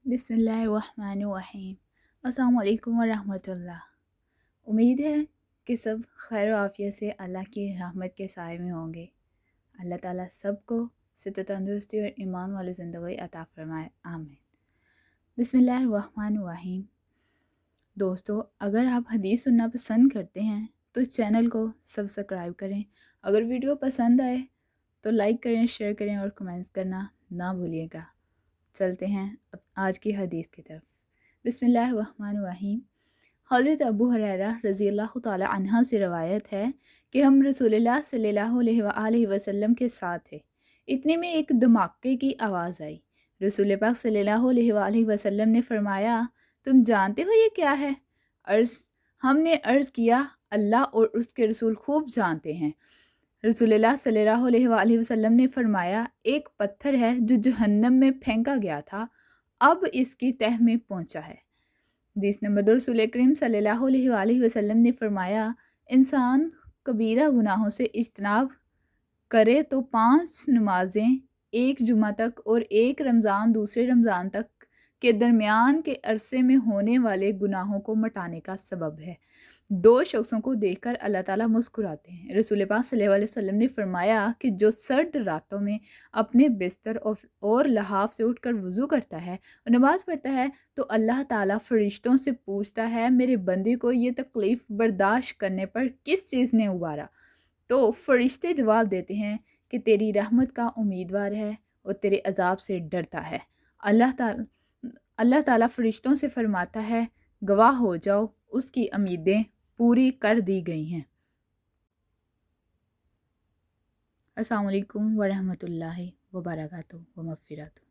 بسم اللہ الرحمن الرحیم۔ السلام علیکم ورحمۃ اللہ۔ امید ہے کہ سب خیر و عافیت سے اللہ کی رحمت کے سائے میں ہوں گے۔ اللہ تعالیٰ سب کو صحت تندرستی اور ایمان والی زندگی عطا فرمائے، آمین۔ بسم اللہ الرحمن الرحیم۔ دوستو، اگر آپ حدیث سننا پسند کرتے ہیں تو چینل کو سبسکرائب کریں۔ اگر ویڈیو پسند آئے تو لائک کریں، شیئر کریں اور کمنٹس کرنا نہ بھولیے گا۔ چلتے ہیں آج کی حدیث کی طرف۔ بسم اللہ الرحمن الرحیم۔ حضرت ابو ہریرہ رضی اللہ تعالی عنہ سے روایت ہے کہ ہم رسول اللہ صلی اللہ علیہ وآلہ وسلم کے ساتھ تھے، اتنے میں ایک دھماکے کی آواز آئی۔ رسول پاک صلی اللہ علیہ وآلہ وسلم نے فرمایا، تم جانتے ہو یہ کیا ہے؟ ہم نے عرض کیا، اللہ اور اس کے رسول خوب جانتے ہیں۔ رسول اللہ صلی اللہ علیہ وآلہ وسلم نے فرمایا، ایک پتھر ہے جو جہنم میں پھینکا گیا تھا، اب اس کی تہہ میں پہنچا ہے۔ حدیث نمبر 2۔ رسول کریم صلی اللہ علیہ وآلہ وسلم نے فرمایا، انسان کبیرہ گناہوں سے اجتناب کرے تو 5 نمازیں ایک جمعہ تک اور ایک رمضان دوسرے رمضان تک کے درمیان کے عرصے میں ہونے والے گناہوں کو مٹانے کا سبب ہے۔ 2 شخصوں کو دیکھ کر اللہ تعالیٰ مسکراتے ہیں۔ رسول پاک صلی اللہ علیہ وسلم نے فرمایا کہ جو سرد راتوں میں اپنے بستر اور لحاف سے اٹھ کر وضو کرتا ہے اور نماز پڑھتا ہے تو اللہ تعالیٰ فرشتوں سے پوچھتا ہے، میرے بندے کو یہ تکلیف برداشت کرنے پر کس چیز نے ابارا؟ تو فرشتے جواب دیتے ہیں کہ تیری رحمت کا امیدوار ہے اور تیرے عذاب سے ڈرتا ہے۔ اللہ تعالیٰ فرشتوں سے فرماتا ہے، گواہ ہو جاؤ، اس کی امیدیں پوری کر دی گئی ہیں۔ السلام علیکم ورحمۃ اللہ وبرکاتہ و مغفراتہ۔